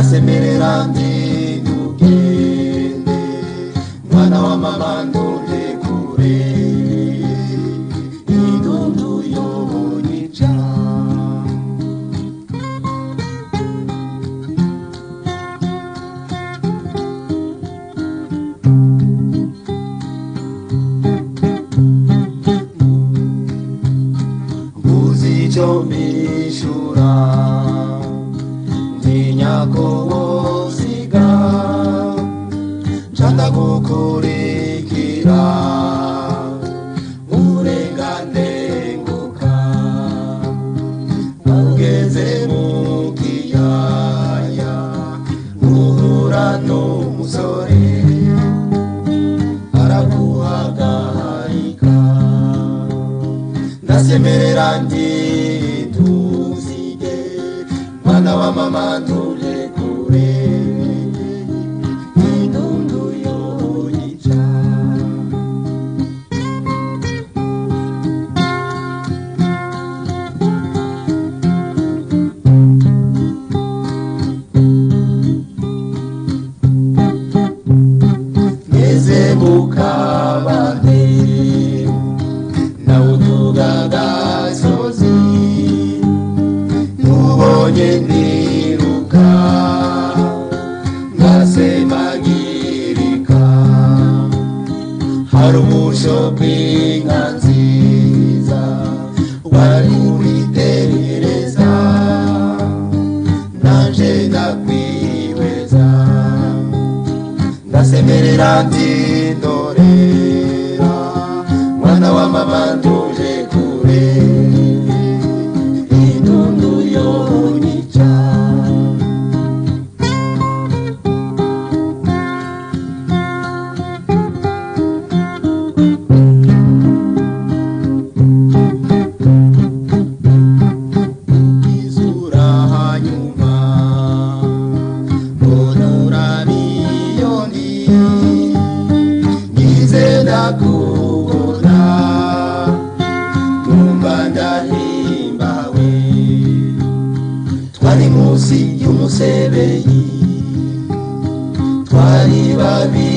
ndasemerera ndugende mwana wa mama ndondekure indundu yonyica mishura ndinyako wosiga chanda gukurikira urengandenguka ugeze mu kiyaya uhura n'umusore araguhagarika ndasemerera ndituzige mwana wa mama ndulekure indundu yonyica ngeze mu kabande nawutugagasozi nubonye ndiruka ngasemagirika hari ubusho bw'inka nziza wari uriterereza nanje ndakwihweza ndasemerera ndindorera mwana wa mama ndulekure indundu yonyica izura hanyuma onura biyoni nize ndakubona numva ndahimbawe twari munsi y'umusebeyi twari babi